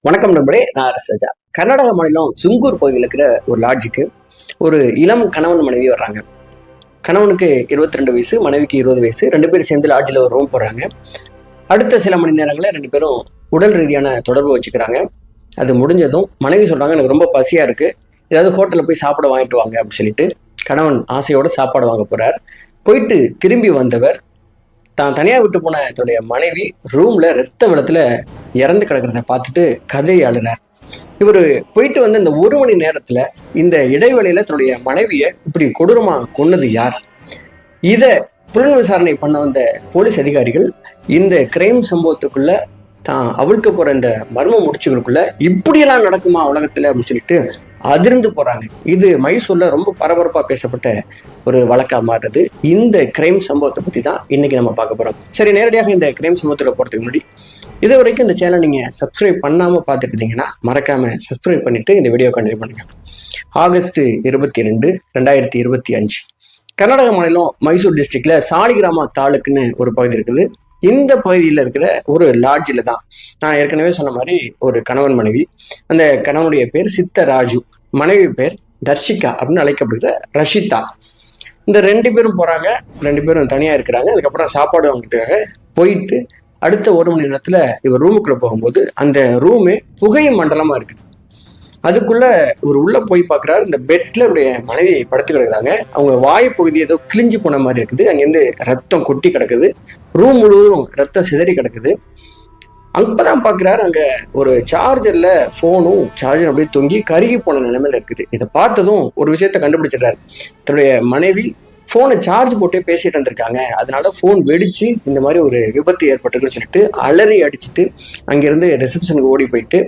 வணக்கம் நண்பர்களே, நான் அரசஜா. கர்நாடக மாநிலம் சுங்கூர் பகுதியில் இருக்கிற ஒரு லாட்ஜுக்கு ஒரு இளம் கணவன் மனைவி வர்றாங்க. கணவனுக்கு 22 வயசு, மனைவிக்கு 20 வயசு. 2 பேரும் சேர்ந்து லாட்ஜில் ஒரு ரூம் போடுறாங்க. அடுத்த சில மணி நேரங்களில் 2 பேரும் உடல் ரீதியான தொடர்பு வச்சுக்கிறாங்க. அது முடிஞ்சதும் மனைவி சொல்றாங்க, எனக்கு ரொம்ப பசியா இருக்கு, ஏதாவது ஹோட்டலில் போய் சாப்பிட வாங்கிட்டு வாங்க அப்படின்னு சொல்லிட்டு கணவன் ஆசையோட சாப்பாடு வாங்க போறார். போயிட்டு திரும்பி வந்தவர் தான் தனியா விட்டு போன தன்னுடைய மனைவி ரூம்ல ரத்த வெள்ளத்துல இறந்து கிடக்கிறத பார்த்துட்டு கதறி அழுறார். இவரு போயிட்டு வந்து இந்த 1 மணி நேரத்துல இந்த இடைவெளியில தன்னுடைய மனைவியை இப்படி கொடூரமா கொன்னது யார்? இத புலன் விசாரணை பண்ண வந்த போலீஸ் அதிகாரிகள் இந்த கிரைம் சம்பவத்துக்குள்ள தான் அவிழ்க்க போற இந்த மர்ம முடிச்சுகளுக்குள்ள இப்படியெல்லாம் நடக்குமா உலகத்துல அப்படின்னு சொல்லிட்டு அதிர்ந்து போறாங்க. இது மைசூர்ல ரொம்ப பரபரப்பா பேசப்பட்ட ஒரு வழக்கா மாறுறது. இந்த கிரைம் சம்பவத்தை பத்தி தான் இன்னைக்கு நம்ம பார்க்க போறோம். சரி, நேரடியாக இந்த கிரைம் சம்பவத்துல போறதுக்கு முன்னாடி இது வரைக்கும் இந்த சேனல் நீங்க சப்ஸ்கிரைப் பண்ணாம பார்த்துட்டு இருந்தீங்கன்னா மறக்காம சப்ஸ்கிரைப் பண்ணிட்டு இந்த வீடியோ கண்டினியூ பண்ணுங்க. ஆகஸ்ட் 22, 2025 கர்நாடக மாநிலம் மைசூர் டிஸ்ட்ரிக்ட்ல சாலிகிராம தாலுக்குன்னு ஒரு பகுதி இருக்குது. இந்த பகுதியில் இருக்கிற ஒரு லாட்ஜில் தான் நான் ஏற்கனவே சொன்ன மாதிரி ஒரு கணவன் மனைவி. அந்த கணவனுடைய பேர் சித்தராஜு, மனைவி பேர் தர்ஷிகா அப்படின்னு அழைக்கப்படுகிற ரஷிதா. இந்த 2 பேரும் போறாங்க. 2 பேரும் தனியா இருக்கிறாங்க. அதுக்கப்புறம் சாப்பாடு வாங்குறதுக்காக போயிட்டு அடுத்த 1 மணி நேரத்துல இவர் ரூமுக்குள்ள போகும்போது அந்த ரூமே புகை மண்டலமா இருக்குது. அதுக்குள்ள இவர் உள்ள போய் பாக்குறாரு. இந்த பெட்ல இவருடைய மனைவி படுத்து கிடக்குறாங்க. அவங்க வாய் பகுதி ஏதோ கிழிஞ்சு போன மாதிரி இருக்குது. அங்கிருந்து ரத்தம் கொட்டி கிடக்குது. ரூம் முழுவதும் ரத்தம் சிதறி கிடக்குது. அப்பதான் பாக்குறாரு, அங்க ஒரு சார்ஜர்ல போனும் சார்ஜர் அப்படியே தொங்கி கருகி போன நிலைமையில இருக்குது. இதை பார்த்ததும் ஒரு விஷயத்த கண்டுபிடிச்சிடுறாரு. தன்னுடைய மனைவி போனை சார்ஜ் போட்டே பேசிட்டு இருந்திருக்காங்க, அதனால போன் வெடிச்சு இந்த மாதிரி ஒரு விபத்து ஏற்பட்டுன்னு சொல்லிட்டு அலறி அடிச்சுட்டு அங்கிருந்து ரிசப்ஷனுக்கு ஓடி போயிட்டு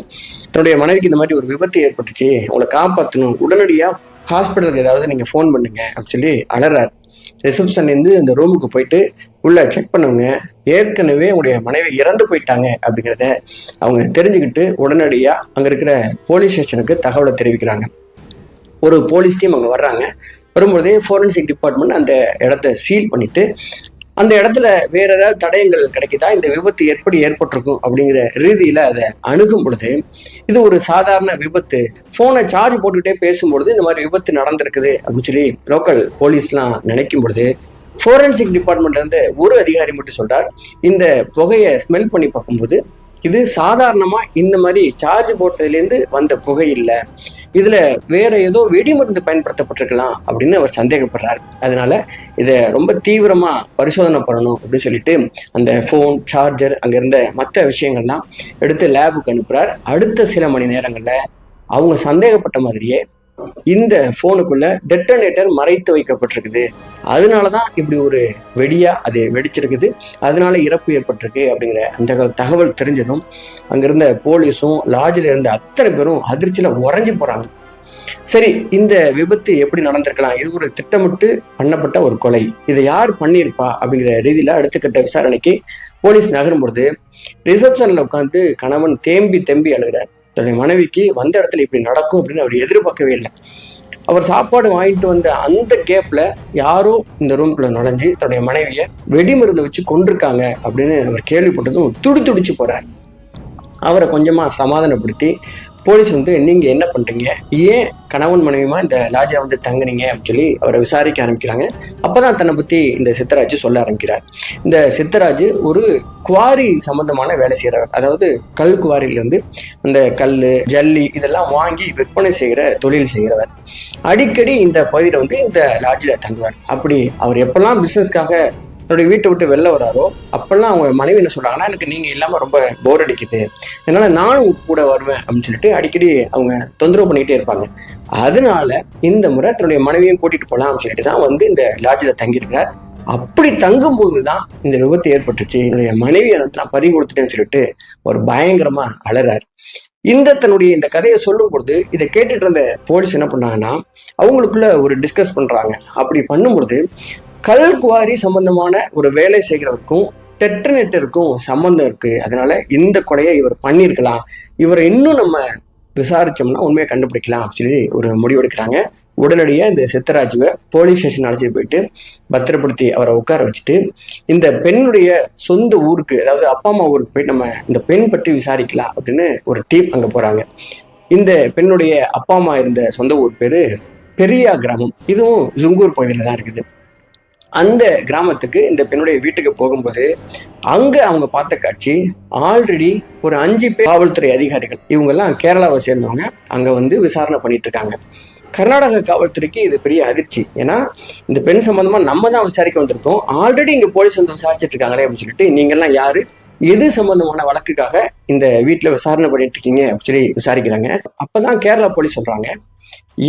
தன்னுடைய மனைவிக்கு இந்த மாதிரி ஒரு விபத்து ஏற்பட்டுச்சு, உங்களை காப்பாற்றணும், உடனடியா ஹாஸ்பிட்டலுக்கு ஏதாவது நீங்க ஃபோன் பண்ணுங்க அப்படின்னு சொல்லி அலறாரு. ரிசப்ஷன்லேருந்து இந்த ரூமுக்கு போயிட்டு உள்ள செக் பண்ணுவங்க, ஏற்கனவே உங்களுடைய மனைவி இறந்து போயிட்டாங்க அப்படிங்கிறத அவங்க தெரிஞ்சுக்கிட்டு உடனடியா அங்க இருக்கிற போலீஸ் ஸ்டேஷனுக்கு தகவலை தெரிவிக்கிறாங்க. ஒரு போலீஸ் டீம் அங்கே வர்றாங்க. வரும்போதே ஃபோரன்சிக் டிபார்ட்மெண்ட் அந்த இடத்த சீல் பண்ணிட்டு அந்த இடத்துல வேற ஏதாவது தடயங்கள் கிடைக்குதா, இந்த விபத்து எப்படி ஏற்பட்டிருக்கும் அப்படிங்கிற ரீதியில அதை அணுகும் பொழுது இது ஒரு சாதாரண விபத்து, போனை சார்ஜ் போட்டுக்கிட்டே பேசும்பொழுது இந்த மாதிரி விபத்து நடந்திருக்குது அப்படின்னு சொல்லி லோக்கல் போலீஸ்லாம் நினைக்கும் பொழுது ஃபோரன்சிக் டிபார்ட்மெண்ட்ல இருந்து ஒரு அதிகாரி மட்டும் சொல்றார், இந்த புகையை ஸ்மெல் பண்ணி பார்க்கும்போது இது சாதாரணமா இந்த மாதிரி சார்ஜ் போட்டதுலேருந்து வந்த புகை இல்லை, இதுல வேற ஏதோ வெடிமருந்து பயன்படுத்தப்பட்டிருக்கலாம் அப்படின்னு அவர் சந்தேகப்படுறாரு. அதனால இதை ரொம்ப தீவிரமா பரிசோதனை பண்ணணும் அப்படின்னு சொல்லிட்டு அந்த போன், சார்ஜர், அங்க இருந்த மற்ற விஷயங்கள்லாம் எடுத்து லேபுக்கு அனுப்புறார். அடுத்த சில மணி நேரங்கள்ல அவங்க சந்தேகப்பட்ட மாதிரியே இந்த போனுக்குள்ள டெட்டனேட்டர் மறைத்து வைக்கப்பட்டிருக்குது, அதனாலதான் இப்படி ஒரு வெடியா அது வெடிச்சிருக்குது, அதனால இறப்பு ஏற்பட்டிருக்கு அப்படிங்கிற அந்த தகவல் தெரிஞ்சதும் அங்கிருந்த போலீஸும் லாட்ஜில் இருந்த அத்தனை பேரும் அதிர்ச்சியில உறைஞ்சு போறாங்க. சரி, இந்த விபத்து எப்படி நடந்திருக்கலாம், இது ஒரு திட்டமிட்டு பண்ணப்பட்ட ஒரு கொலை, இதை யார் பண்ணியிருப்பா அப்படிங்கிற ரீதியில அடுத்த கட்ட விசாரணைக்கு போலீஸ் நகரும் பொழுது ரிசப்ஷன்ல உட்காந்து கணவன் தேம்பி தேம்பி அழுகிறார். தன்னுடைய மனைவிக்கு வந்த இடத்துல இப்படி நடக்கும் அப்படின்னு அவர் எதிர்பார்க்கவே இல்லை. அவர் சாப்பாடு வாங்கிட்டு வந்த அந்த கேப்ல யாரோ இந்த ரூம்குள்ள நுழைஞ்சு தன்னுடைய மனைவியை வெடிமருந்து வச்சு கொண்டிருக்காங்க அப்படின்னு அவர் கேள்விப்பட்டதும் துடிச்சு போறார். அவரை கொஞ்சமா சமாதானப்படுத்தி போலீஸ் வந்து, நீங்க என்ன பண்றீங்க, ஏன் கணவன் மனைவியுமா இந்த லாட்ஜில் வந்து தங்குனீங்க அப்படின்னு சொல்லி அவரை விசாரிக்க ஆரம்பிக்கிறாங்க. அப்பதான் தன்னை பத்தி இந்த சித்தராஜ் சொல்ல ஆரம்பிக்கிறார். இந்த சித்தராஜ் ஒரு குவாரி சம்பந்தமான வேலை செய்யறவர், அதாவது கல் குவாரியிலிருந்து அந்த கல், ஜல்லி இதெல்லாம் வாங்கி விற்பனை செய்கிற தொழில் செய்கிறவர். அடிக்கடி இந்த பகுதியில் வந்து இந்த லாட்ஜில் தங்குவார். அப்படி அவர் எப்பெல்லாம் பிசினஸ்க்காக என்னுடைய வீட்டை விட்டு வெளில வராரோ அப்பெல்லாம் அவங்க மனைவி என்ன சொல்றாங்கன்னா, எனக்கு நீங்க இல்லாம ரொம்ப போர் அடிக்குது, அதனால நானும் கூட வருவேன் அப்படின்னு சொல்லிட்டு அடிக்கடி அவங்க தொந்தரவு பண்ணிக்கிட்டே இருப்பாங்க. அதனால இந்த முறை தன்னுடைய மனைவியும் கூட்டிட்டு போலாம் அப்படின்னு சொல்லிட்டு தான் வந்து இந்த லாட்ஜில் தங்கியிருக்கிறார். அப்படி தங்கும் போதுதான் இந்த விபத்து ஏற்பட்டுச்சு, என்னுடைய மனைவியை நான் பறி கொடுத்துட்டேன்னு சொல்லிட்டு ஒரு பயங்கரமா அலறாரு. தன்னுடைய இந்த கதையை சொல்லும் பொழுது இதை கேட்டுட்டு இருந்த போலீஸ் என்ன பண்ணாங்கன்னா, அவங்களுக்குள்ள ஒரு டிஸ்கஸ் பண்றாங்க. அப்படி பண்ணும்பொழுது கல் குவாரி சம்பந்தமான ஒரு வேலை செய்கிறவருக்கும் டெட்டனேட்டருக்கும் சம்பந்தம் இருக்கு, அதனால இந்த கொலையை இவர் பண்ணியிருக்கலாம், இவரை இன்னும் நம்ம விசாரிச்சோம்னா உண்மையை கண்டுபிடிக்கலாம் அப்படின்னு சொல்லி ஒரு முடிவெடுக்கிறாங்க. உடனடியாக இந்த சித்தராஜுவை போலீஸ் ஸ்டேஷன் அழைச்சிட்டு போயிட்டு பத்திரப்படுத்தி அவரை உட்கார வச்சுட்டு இந்த பெண்ணுடைய சொந்த ஊருக்கு, அதாவது அப்பா அம்மா ஊருக்கு போயிட்டு நம்ம இந்த பெண் பற்றி விசாரிக்கலாம் அப்படின்னு ஒரு டீம் அங்கே போகிறாங்க. இந்த பெண்ணுடைய அப்பா அம்மா இருந்த சொந்த ஊர் பேரு பெரியா கிராமம். இதுவும் ஜுங்கூர் பகுதியில் தான் இருக்குது. அந்த கிராமத்துக்கு இந்த பெண்ணுடைய வீட்டுக்கு போகும்போது அங்க அவங்க பார்த்த காட்சி, ஆல்ரெடி ஒரு 5 பேர் காவல்துறை அதிகாரிகள், இவங்கெல்லாம் கேரளாவை சேர்ந்தவங்க, அங்க வந்து விசாரணை பண்ணிட்டு இருக்காங்க. கர்நாடக காவல்துறைக்கு இது பெரிய அதிர்ச்சி. ஏன்னா இந்த பெண் சம்பந்தமா நம்ம தான் விசாரிக்க வந்திருக்கோம், ஆல்ரெடி இங்க போலீஸ் வந்து விசாரிச்சுட்டு இருக்காங்களே அப்படின்னு சொல்லிட்டு, நீங்கெல்லாம் யாரு, எது சம்பந்தமான வழக்குக்காக இந்த வீட்டுல விசாரணை பண்ணிட்டு இருக்கீங்க அப்படின்னு சொல்லி விசாரிக்கிறாங்க. அப்பதான் கேரளா போலீஸ் சொல்றாங்க,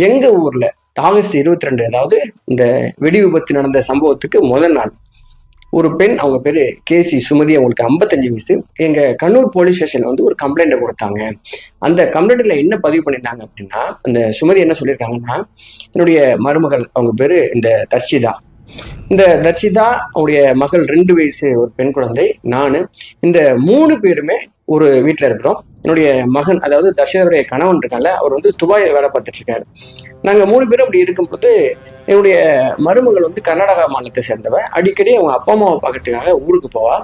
எங்க ஊர்ல ஆகஸ்ட் 22, அதாவது இந்த வெடி விபத்து நடந்த சம்பவத்துக்கு முதல் நாள் ஒரு பெண், அவங்க பேரு கேசி சுமதி, அவங்களுக்கு 55 வயசு, எங்க கண்ணூர் போலீஸ் ஸ்டேஷன்ல வந்து ஒரு கம்ப்ளைண்ட் கொடுத்தாங்க. அந்த கம்ப்ளைண்ட்ல என்ன பதிவு பண்ணியிருந்தாங்க அப்படின்னா, அந்த சுமதி என்ன சொல்லியிருக்காங்கன்னா, என்னுடைய மருமகள், அவங்க பேரு இந்த தர்ஷிதா, இந்த தர்ஷிதா அவருடைய மகள் 2 வயசு ஒரு பெண் குழந்தை, நானு, இந்த 3 பேருமே ஒரு வீட்டுல இருக்கிறோம். என்னுடைய மகன், அதாவது தர்ஷிதாவுடைய கணவன் இருக்காங்க, அவர் வந்து துபாயில் வேலை பார்த்துட்டு இருக்காரு. நாங்க 3 பேரும் அப்படி இருக்கும்போது என்னுடைய மருமகள் வந்து கர்நாடகா மாநிலத்தை சேர்ந்தவ, அடிக்கடி அவங்க அப்பா அம்மாவை பார்க்கறதுக்காக ஊருக்கு போவா.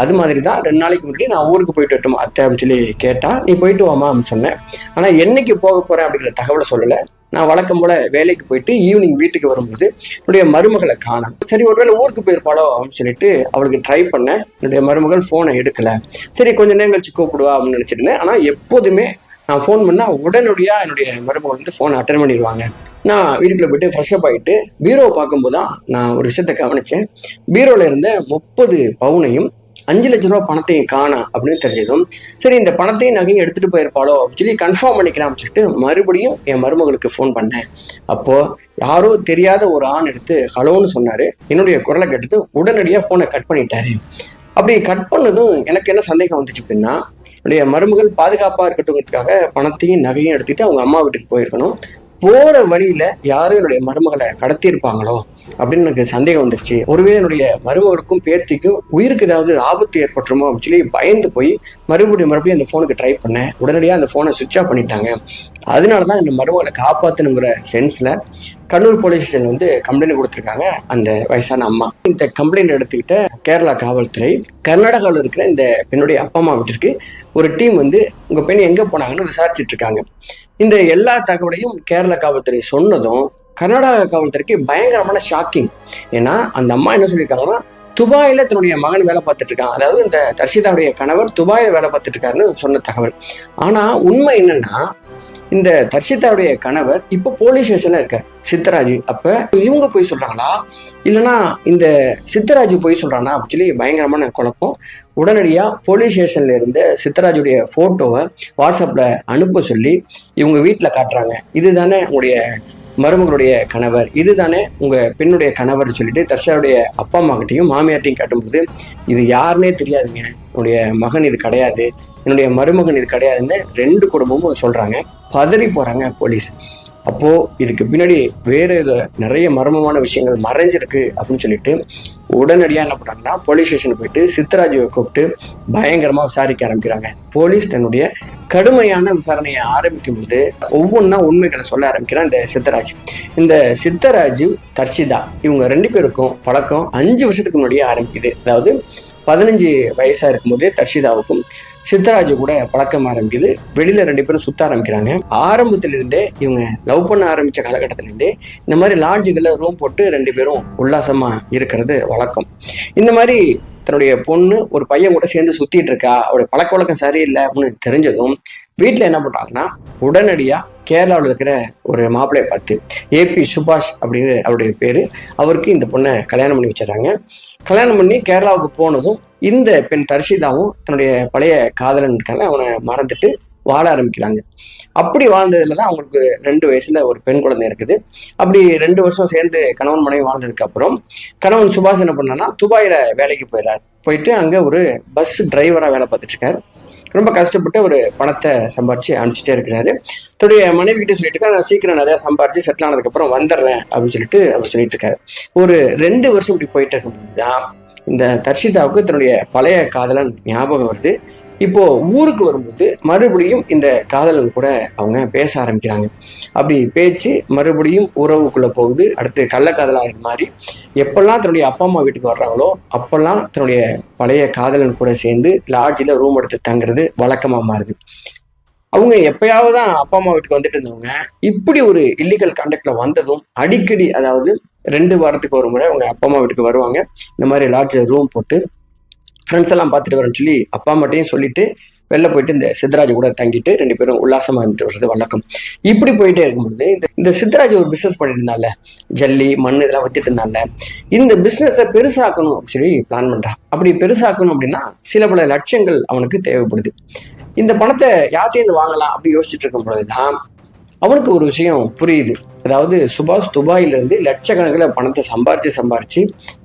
அது மாதிரி தான் 2 நாளைக்கு முன்னாடி நான் ஊருக்கு போயிட்டு வரட்டுமா அத்தை அப்படின்னு சொல்லி கேட்டா, நீ போயிட்டு வாமா அப்படின்னு சொன்னேன். ஆனா என்னைக்கு போக போறேன் அப்படிங்கிற தகவலை சொல்லலை. நான் வழக்கம் போல வேலைக்கு போயிட்டு ஈவினிங் வீட்டுக்கு வரும்போது என்னுடைய மருமகளை காணோம். சரி, ஒருவேளை ஊருக்கு போயிருப்பாளோ அப்படின்னு சொல்லிட்டு அவளுக்கு ட்ரை பண்ணேன். என்னுடைய மருமகள் போனை எடுக்கல. சரி, கொஞ்சம் நேரம் கழிச்சு கூப்பிடுவா அப்படின்னு நினைச்சிருந்தேன். ஆனா எப்போதுமே நான் ஃபோன் பண்ணா உடனடியா என்னுடைய மருமகள் வந்து ஃபோனை அட்டன் பண்ணிடுவாங்க. நான் வீட்டுக்குள்ள போயிட்டு ஃப்ரெஷ் அப் ஆகிட்டு பீரோவை பார்க்கும்போது தான் நான் ஒரு விஷயத்த கவனிச்சேன். பீரோல இருந்த 30 பவுனையும் 5 லட்ச ரூபா பணத்தையும் காணோம் அப்படின்னு தெரிஞ்சதும், சரி இந்த பணத்தையும் நகையும் எடுத்துட்டு போயிருப்பாளோ அப்படின்னு சொல்லி கன்ஃபார்ம் பண்ணிக்கலாம் சொல்லிட்டு மறுபடியும் என் மருமகளுக்கு ஃபோன் பண்ணேன். அப்போ யாரோ தெரியாத ஒரு ஆண் எடுத்து ஹலோன்னு சொன்னாரு. என்னுடைய குரலை கேட்டது உடனடியாக ஃபோனை கட் பண்ணிட்டாரு. அப்படி கட் பண்ணதும் எனக்கு என்ன சந்தேகம் வந்துச்சு அப்படின்னா, என்னுடைய மருமகள் பாதுகாப்பாக இருக்கட்டும்ங்கிறதுக்காக பணத்தையும் நகையும் எடுத்துட்டு அவங்க அம்மா வீட்டுக்கு போயிருக்கணும். போற வழியில யாரும் என்னுடைய மருமகளை கடத்தியிருப்பாங்களோ அப்படின்னு எனக்கு சந்தேகம் வந்துருச்சு. ஒருவேளை என்னுடைய மருமகளுக்கும் பேத்திக்கும் உயிருக்கு ஏதாவது ஆபத்து ஏற்பட்டுருமோ அப்படின்னு சொல்லி பயந்து போய் மறுபடியும் அந்த ஃபோனுக்கு ட்ரை பண்ணேன். உடனடியாக அந்த ஃபோனை சுவிட்ச் ஆஃப் பண்ணிட்டாங்க. அதனாலதான் இந்த மருமகளை காப்பாற்றணுங்கிற சென்ஸ்ல கண்ணூர் போலீஸ் ஸ்டேஷன் வந்து கம்ப்ளைண்ட் கொடுத்துருக்காங்க அந்த வயசான அம்மா. இந்த கம்ப்ளைண்ட் எடுத்துக்கிட்ட கேரளா காவல்துறை கர்நாடகாவில் இருக்கிற இந்த பெண்ணுடைய அப்பா அம்மா வீட்டிற்கு ஒரு டீம் வந்து உங்க பெண் எங்க போனாங்கன்னு விசாரிச்சுட்டு இருக்காங்க. இந்த எல்லா தகவலையும் கேரளா காவல்துறை சொன்னதும் கர்நாடகா காவல்துறைக்கு பயங்கரமான ஷாக்கிங். ஏன்னா அந்த அம்மா என்ன சொல்லியிருக்காங்கன்னா, துபாயில தன்னுடைய மகன் வேலை பார்த்துட்டு இருக்கான், அதாவது இந்த தர்ஷிதாவுடைய கணவர் துபாயில வேலை பார்த்துட்டு இருக்காருன்னு சொன்ன தகவல். ஆனா உண்மை என்னன்னா, இந்த தர்ஷிதாவுடைய கணவர் இப்ப போலீஸ் ஸ்டேஷன்ல இருக்கார், சித்தராஜ். அப்ப இவங்க போய் சொல்றாங்களா இல்லைன்னா இந்த சித்தராஜ் போய் சொல்றானா அப்படின்னு சொல்லி பயங்கரமான குழப்பம். உடனடியா போலீஸ் ஸ்டேஷன்ல இருந்து சித்தராஜுடைய போட்டோவை வாட்ஸ்அப்ல அனுப்ப சொல்லி இவங்க வீட்டுல காட்டுறாங்க. இதுதானே உங்களுடைய மருமகளுடைய கணவர், இதுதானே உங்க பெண்ணுடைய கணவர் சொல்லிட்டு தர்ஷாவுடைய அப்பா அம்மா கிட்டையும் மாமியார்ட்டையும் காட்டும்போது, இது யாருன்னே தெரியாதுங்க, என்னுடைய மகன் இது கிடையாது, என்னுடைய மருமகன் இது கிடையாதுன்னு 2 குடும்பமும் சொல்றாங்க. பதறி போறாங்க போலீஸ். அப்போ இதுக்கு பின்னாடி வேற ஏதோ நிறைய மர்மமான விஷயங்கள் மறைஞ்சிருக்கு அப்படின்னு சொல்லிட்டு உடனடியாக என்ன பண்றாங்கன்னா, போலீஸ் ஸ்டேஷன் போயிட்டு சித்தராஜுவை கூப்பிட்டு பயங்கரமா விசாரிக்க ஆரம்பிக்கிறாங்க. போலீஸ் தன்னுடைய கடுமையான விசாரணையை ஆரம்பிக்கும் போது ஒவ்வொன்றா உண்மைகளை சொல்ல ஆரம்பிக்கிறான் இந்த சித்தராஜ். இந்த சித்தராஜு தர்ஷிதா இவங்க 2 பேருக்கும் பழக்கம் 5 வருஷத்துக்கு முன்னாடியே ஆரம்பிக்குது. அதாவது 15 வயசா இருக்கும்போதே தர்ஷிதாவுக்கும் சித்தராஜு கூட பழக்கம் ஆரம்பிக்குது. வெளியில 2 பேரும் சுத்த ஆரம்பிக்கிறாங்க. ஆரம்பத்திலிருந்தே இவங்க லவ் பண்ண ஆரம்பிச்ச காலகட்டத்திலிருந்தே இந்த மாதிரி லாட்ஜுகளில் ரூம் போட்டு 2 பேரும் உல்லாசமா இருக்கிறது வழக்கம். இந்த மாதிரி தன்னுடைய பொண்ணு ஒரு பையன் கூட சேர்ந்து சுத்திட்டு இருக்கா, அவருடைய பழக்க வழக்கம் சரியில்லை அப்படின்னு தெரிஞ்சதும் வீட்டுல என்ன பண்றாங்கன்னா, உடனடியா கேரளாவில் இருக்கிற ஒரு மாப்பிள்ளையை பார்த்து, ஏபி சுபாஷ் அப்படிங்கிற அவருடைய பேரு, அவருக்கு இந்த பொண்ணை கல்யாணம் பண்ணி வச்சிடறாங்க. கல்யாணம் பண்ணி கேரளாவுக்கு போனதும் இந்த பெண் தர்ஷிதாவும் தன்னுடைய பழைய காதலன் இருக்காங்க, அவனை மறந்துட்டு வாழ ஆரம்பிக்கிறாங்க. அப்படி வாழ்ந்ததுல தான் அவங்களுக்கு 2 வயசுல ஒரு பெண் குழந்தை இருக்குது. அப்படி 2 வருஷம் சேர்ந்து கணவன் மனைவி வாழ்ந்ததுக்கு அப்புறம் கணவன் சுபாஷ் என்ன பண்ணான்னா, துபாயில வேலைக்கு போயிட்டு அங்க ஒரு பஸ் டிரைவரா வேலை பார்த்துட்டு இருக்காரு. ரொம்ப கஷ்டப்பட்டு ஒரு பணத்தை சம்பாரிச்சு அனுப்பிச்சிட்டே இருக்கிறாரு. தன்னுடைய மனைவி கிட்ட சொல்லிட்டு இருக்காரு, நான் சீக்கிரம் நிறைய சம்பாரிச்சு செட்டில் ஆனதுக்கு அப்புறம் வந்துடுறேன் அப்படின்னு சொல்லிட்டு அவர் சொல்லிட்டு இருக்காரு. ஒரு 2 வருஷம் இப்படி போயிட்டு இருக்கும்போது தான் இந்த தர்ஷிதாவுக்கு தன்னுடைய பழைய காதலன் ஞாபகம் வருது. இப்போ ஊருக்கு வரும்போது மறுபடியும் இந்த காதலன் கூட அவங்க பேச ஆரம்பிக்கிறாங்க. அப்படி பேச்சு மறுபடியும் உறவுக்குள்ள போகுது. அடுத்து கள்ளக்காதலா இது மாதிரி எப்பெல்லாம் தன்னுடைய அப்பா அம்மா வீட்டுக்கு வர்றாங்களோ அப்பெல்லாம் தன்னுடைய பழைய காதலன் கூட சேர்ந்து லாட்ஜில் ரூம் எடுத்து தங்குறது வழக்கமா மாறுது. அவங்க எப்பயாவது தான் அப்பா அம்மா வீட்டுக்கு வந்துட்டு இருந்தவங்க இப்படி ஒரு இல்லீகல் கான்டாக்ட்ல வந்ததும் அடிக்கடி, அதாவது 2 வாரத்துக்கு ஒரு முறை அவங்க அப்பா அம்மா வீட்டுக்கு வருவாங்க. இந்த மாதிரி லாட்ஜில் ரூம் போட்டு ஃப்ரெண்ட்ஸ் எல்லாம் பார்த்துட்டு வரேன்னு சொல்லி அப்பா அம்மாட்டையும் சொல்லிட்டு வெளில போயிட்டு இந்த சித்தராஜ் கூட தங்கிட்டு 2 பேரும் உல்லாசமா இருந்துட்டு வர்றது வழக்கம். இப்படி போயிட்டே இருக்கும்பொழுது இந்த சித்தராஜ் ஒரு பிசினஸ் பண்ணிட்டு இருந்தால, ஜல்லி மண் இதெல்லாம் வச்சுட்டு இருந்தால, இந்த பிசினஸை பெருசாக்கணும் அப்படின்னு சொல்லி பிளான் பண்றான். அப்படி பெருசாக்கணும் அப்படின்னா சில பல லட்சங்கள் அவனுக்கு தேவைப்படுது. இந்த பணத்தை யார்கிட்டேருந்து வாங்கலாம் அப்படி யோசிச்சுட்டு இருக்கும் பொழுதுதான் அவனுக்கு ஒரு விஷயம் புரியுது. அதாவது சுபாஷ் துபாயில இருந்து லட்சக்கணக்கில் பணத்தை சம்பாரிச்சு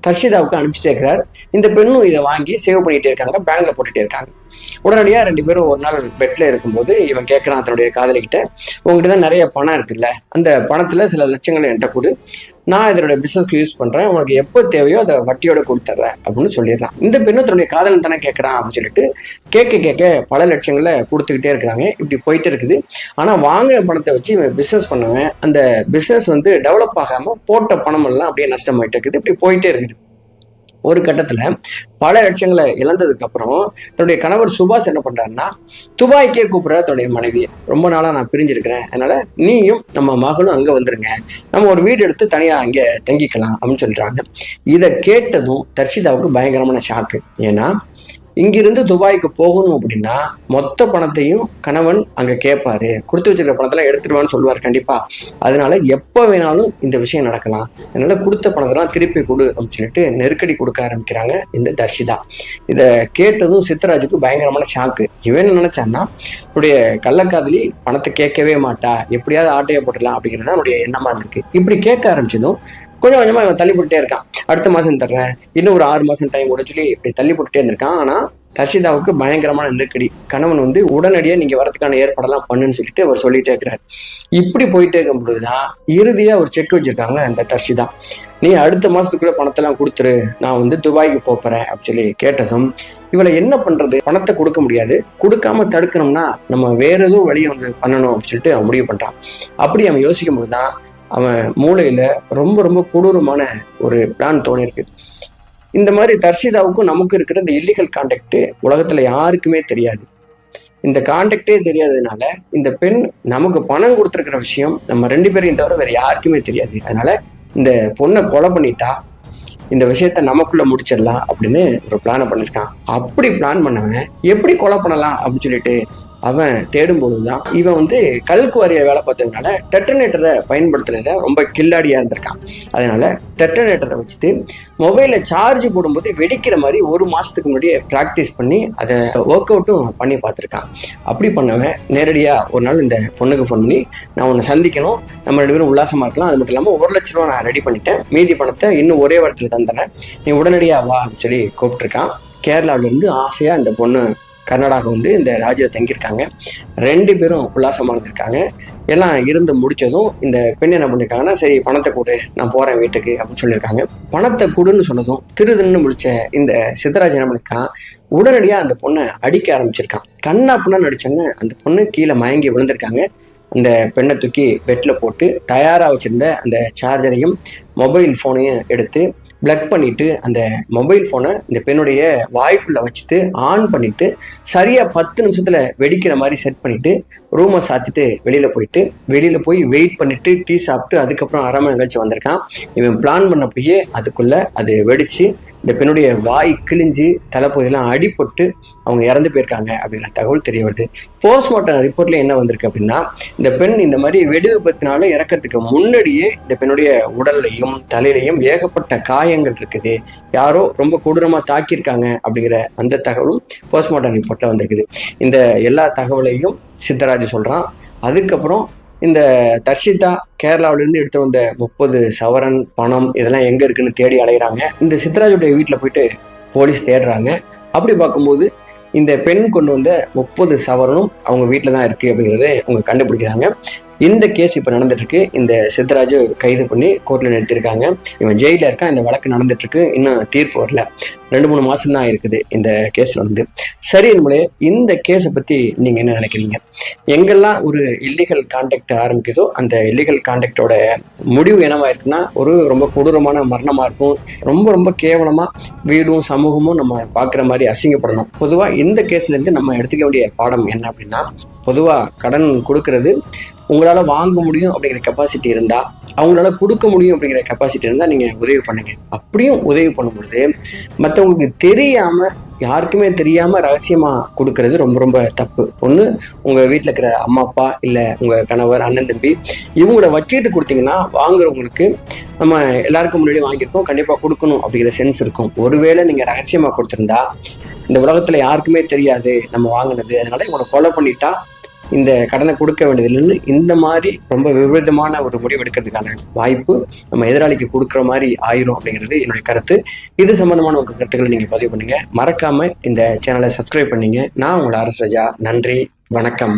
தர்ஷிதாவுக்கு அனுப்பிச்சிட்டே இருக்கிறார். இந்த பெண்ணும் இதை வாங்கி சேவ் பண்ணிட்டே இருக்காங்க, பேங்க்ல போட்டுட்டே இருக்காங்க. உடனடியா 2 பேரும் ஒரு நாள் பெட்ல இருக்கும்போது இவன் கேட்கறான் தன்னுடைய காதலிக்கிட்ட, உங்ககிட்ட தான் நிறைய பணம் இருக்குல்ல, அந்த பணத்துல சில லட்சங்களை என்கிட்ட கொடு, நான் இதோட பிசினஸ்க்கு யூஸ் பண்றேன், உனக்கு எப்போ தேவையோ அதை வட்டியோட கொடுத்துட்றேன் அப்படின்னு சொல்லிடுறான். இந்த பெண்ணும் தன்னுடைய காதலன் தானே கேட்கறான் அப்படின்னு சொல்லிட்டு கேட்க பல லட்சங்களை கொடுத்துக்கிட்டே இருக்கிறாங்க. இப்படி போயிட்டு இருக்குது. ஆனா வாங்கின பணத்தை வச்சு இவன் பிசினஸ் பண்ணுவேன், அந்த பிசினஸ் டெவலப் ஆகாம போட்ட பணம் எல்லாம் அப்படியே நஷ்டமாயிட்டு இருக்குது. இப்படி போயிட்டே இருக்குது. ஒரு கட்டத்துல பல லட்சங்களை இழந்ததுக்கு அப்புறம் தன்னுடைய கணவர் சுபாஷ் என்ன பண்றாருன்னா, துபாய்க்கே கூப்பிடுற தன்னுடைய மனைவியை, ரொம்ப நாளா நான் பிரிஞ்சிருக்கிறேன், அதனால நீயும் நம்ம மகளும் அங்க வந்துருங்க, நம்ம ஒரு வீடு எடுத்து தனியா அங்க தங்கிக்கலாம் அப்படின்னு சொல்றாங்க. இதை கேட்டதும் தர்ஷிதாவுக்கு பயங்கரமான ஷாக்கு. ஏன்னா இங்கிருந்து துபாய்க்கு போகணும் அப்படின்னா மொத்த பணத்தையும் கணவன் அங்க கேட்பாரு, கொடுத்து வச்சிருக்க பணத்தெல்லாம் எடுத்துருவான்னு சொல்லுவார் கண்டிப்பா. அதனால எப்ப வேணாலும் இந்த விஷயம் நடக்கலாம், அதனால கொடுத்த பணத்தெல்லாம் திருப்பி கொடு அப்படின்னு சொல்லிட்டு நெருக்கடி கொடுக்க ஆரம்பிக்கிறாங்க இந்த தர்ஷிதா. இதை கேட்டதும் சித்தராஜுக்கு பயங்கரமான ஷாக்கு. இவன் நினைச்சான்னா அவருடைய கள்ளக்காதலி பணத்தை கேட்கவே மாட்டா, எப்படியாவது ஆட்டையை போட்டுடலாம் அப்படிங்கிறது தான் அவருடைய எண்ணமா இருந்திருக்கு. இப்படி கேட்க ஆரம்பிச்சதும் கொஞ்சம் கொஞ்சமா இவன் தள்ளி போட்டுட்டே இருக்கான். அடுத்த மாசம் தர்றேன், இன்னும் ஒரு 6 மாசம் டைம் கூட சொல்லி இப்படி தள்ளி போட்டுட்டே இருந்திருக்கான். ஆனா தர்ஷிதாவுக்கு பயங்கரமான நெருக்கடி. கணவன் உடனடியா நீங்க வரதுக்கான ஏற்பாடெல்லாம் பண்ணுன்னு சொல்லிட்டு அவர் சொல்லிட்டே இருக்கிறார். இப்படி போயிட்டே இருக்கும் பொழுதுதான் இறுதியா ஒரு செக் வச்சிருக்காங்க அந்த தர்ஷிதா. நீ அடுத்த மாசத்துக்குள்ள பணத்தெல்லாம் கொடுத்துரு, நான் துபாய்க்கு போறேன் அப்படின்னு சொல்லி கேட்டதும் இவளை என்ன பண்றது, பணத்தை கொடுக்க முடியாது, கொடுக்காம தடுக்கணும்னா நம்ம வேற ஏதோ வழியை பண்ணணும் அப்படின்னு சொல்லிட்டு அவன் முடிவு பண்றான். அப்படி அவன் யோசிக்கும் போதுதான் அவன் மூளையில ரொம்ப ரொம்ப கொடூரமான ஒரு பிளான் தோணிருக்கு. இந்த மாதிரி தர்ஷிதாவுக்கும் நமக்கு இருக்கிற இந்த இல்லீகல் கான்டாக்ட் உலகத்துல யாருக்குமே தெரியாது. இந்த கான்டாக்டே தெரியாததுனால இந்த பெண் நமக்கு பணம் கொடுத்துருக்கிற விஷயம் நம்ம 2 பேரையும் தவிர வேற யாருக்குமே தெரியாது. அதனால இந்த பொண்ணை கொலை பண்ணிட்டா இந்த விஷயத்த நமக்குள்ள முடிச்சிடலாம் அப்படின்னு ஒரு பிளானை பண்ணிருக்கான். அப்படி பிளான் பண்ணவன் எப்படி கொலை பண்ணலாம் அப்படின்னு சொல்லிட்டு அவன் தேடும் பொழுதுதான் இவன் கல்குவாரியை வேலை பார்த்ததுனால டெட்டனேட்டரை பயன்படுத்துறதுல ரொம்ப கில்லாடியா இருந்திருக்கான். அதனால டெட்டனேட்டரை வச்சுட்டு மொபைலை சார்ஜ் போடும்போது வெடிக்கிற மாதிரி 1 மாசத்துக்கு முன்னாடியே ப்ராக்டிஸ் பண்ணி அதை ஒர்க் அவுட்டும் பண்ணி பார்த்துருக்கான். அப்படி பண்ணவன் நேரடியா ஒரு நாள் இந்த பொண்ணுக்கு ஃபோன் பண்ணி, நான் உன்னை சந்திக்கணும், நம்ம 2 பேரும் உல்லாசமா இருக்கலாம், அது மட்டும் இல்லாமல் 1 லட்ச ரூபா நான் ரெடி பண்ணிட்டேன், மீதி பணத்தை இன்னும் ஒரே வாரத்தில் தந்துறேன், நீ உடனடியா வா அப்படின்னு சொல்லி கூப்பிட்டுருக்கான். கேரளாவில இருந்து ஆசையா இந்த பொண்ணு கர்நாடகா இந்த லாட்ஜில் தங்கியிருக்காங்க. 2 பேரும் உல்லாசமா இருந்திருக்காங்க. எல்லாம் இருந்து முடிச்சதும் இந்த பெண் என்ன பண்ணிருக்காங்கன்னா, சரி பணத்தை கொடு, நான் போறேன் வீட்டுக்கு அப்படின்னு சொல்லியிருக்காங்க. பணத்தை கொடுன்னு சொன்னதும் திருதுன்னு முடிச்ச இந்த சித்தராஜ் என்ன பண்ணிருக்கான், உடனடியா அந்த பொண்ணை அடிக்க ஆரம்பிச்சிருக்கான். கண்ணா புண்ணா நடிச்சோன்னு அந்த பொண்ணு கீழே மயங்கி விழுந்திருக்காங்க. அந்த பெண்ணை தூக்கி பெட்ல போட்டு தயாரா வச்சிருந்த அந்த சார்ஜரையும் மொபைல் போனையும் எடுத்து பிளக் பண்ணிட்டு அந்த மொபைல் போனை இந்த பெண்ணுடைய வாய்க்குள்ள வச்சுட்டு ஆன் பண்ணிட்டு சரியா 10 நிமிஷத்துல வெடிக்கிற மாதிரி செட் பண்ணிட்டு ரூமை சாத்திட்டு வெளியில போய் வெயிட் பண்ணிட்டு டீ சாப்பிட்டு அதுக்கப்புறம் அரை மணி கழிச்சு வந்திருக்கான். இவன் பிளான் பண்ணப்பயே அதுக்குள்ள அது வெடிச்சு இந்த பெண்ணுடைய வாய் கிழிஞ்சு தலைப்பகுதியெல்லாம் அடிபட்டு அவங்க இறந்து போயிருக்காங்க அப்படிங்கிற தகவல் தெரிய வருது. போஸ்ட்மார்ட்டம் ரிப்போர்ட்ல என்ன வந்திருக்கு அப்படின்னா, இந்த பெண் இந்த மாதிரி வெடி விபத்தினால இறக்கிறதுக்கு முன்னாடியே இந்த பெண்ணுடைய உடல்லையும் தலையிலையும் ஏகப்பட்ட காயங்கள் இருக்குது, யாரோ ரொம்ப கொடூரமா தாக்கியிருக்காங்க அப்படிங்கிற அந்த தகவலும் போஸ்ட்மார்ட்டம் ரிப்போர்ட்ல வந்திருக்குது. இந்த எல்லா தகவலையும் சித்தராஜ் சொல்றான். அதுக்கப்புறம் இந்த தர்ஷிதா கேரளாவிலேருந்து எடுத்து வந்த 30 சவரன் பணம் இதெல்லாம் எங்க இருக்குன்னு தேடி அலைகிறாங்க. இந்த சித்தராஜுடைய வீட்டில் போயிட்டு போலீஸ் தேடுறாங்க. அப்படி பார்க்கும்போது இந்த பெண் கொண்டு வந்த 30 சவரனும் அவங்க வீட்டில் தான் இருக்கு அப்படிங்கிறத அவங்க கண்டுபிடிக்கிறாங்க. இந்த கேஸ் இப்போ நடந்துட்டு இருக்கு. இந்த சித்தராஜு கைது பண்ணி கோர்ட்ல நிறுத்திருக்காங்க. இவன் ஜெயில இருக்கான். இந்த வழக்கு நடந்துட்டு இருக்கு. இன்னும் தீர்ப்பு வரல. 2-3 மாசம் தான் இருக்குது இந்த கேஸ்ல வந்து. சரி நம்மளே, இந்த கேஸை பத்தி நீங்க என்ன நினைக்கிறீங்க? எங்கெல்லாம் ஒரு இல்லீகல் கான்டாக்ட் ஆரம்பிக்குதோ அந்த இல்லீகல் கான்டாக்டோட முடிவு என்னவா இருக்குன்னா ஒரு ரொம்ப கொடூரமான மரணமா இருக்கும். ரொம்ப ரொம்ப கேவலமா வீடும் சமூகமும் நம்ம பார்க்குற மாதிரி அசிங்கப்படணும். பொதுவா இந்த கேஸ்ல இருந்து நம்ம எடுத்துக்க வேண்டிய பாடம் என்ன அப்படின்னா, பொதுவா கடன் கொடுக்கறது உங்களால வாங்க முடியும் அப்படிங்கிற கெப்பாசிட்டி இருந்தா, அவங்களால கொடுக்க முடியும் அப்படிங்கிற கெப்பாசிட்டி இருந்தா நீங்க உதவி பண்ணுங்க. அப்படியும் உதவி பண்ணும்பொழுது மற்றவங்களுக்கு தெரியாம, யாருக்குமே தெரியாம ரகசியமா கொடுக்கறது ரொம்ப ரொம்ப தப்பு. ஒண்ணு உங்க வீட்டுல இருக்கிற அம்மா அப்பா, இல்ல உங்க கணவர், அண்ணன் தம்பி, இவங்கள வச்சுக்கிட்டு கொடுத்தீங்கன்னா வாங்குறவங்களுக்கு நம்ம எல்லாருக்கும் முன்னாடி வாங்கியிருக்கோம், கண்டிப்பா கொடுக்கணும் அப்படிங்கிற சென்ஸ் இருக்கும். ஒருவேளை நீங்க ரகசியமா கொடுத்திருந்தா இந்த உலகத்துல யாருக்குமே தெரியாது நம்ம வாங்கினது, அதனால இவங்களை கொலை பண்ணிட்டா இந்த கடனை கொடுக்க வேண்டியதில்லைன்னு இந்த மாதிரி ரொம்ப விபரீதமான ஒரு முடிவு எடுக்கிறதுக்கான வாய்ப்பு நம்ம எதிராளிக்கு கொடுக்குற மாதிரி ஆயிரும் அப்படிங்கிறது என்னுடைய கருத்து. இது சம்பந்தமான உங்க கருத்துக்களை நீங்க பதிவு பண்ணுங்க. மறக்காம இந்த சேனலை சப்ஸ்கிரைப் பண்ணீங்க. நான் உங்களை அரசு ராஜா. நன்றி, வணக்கம்.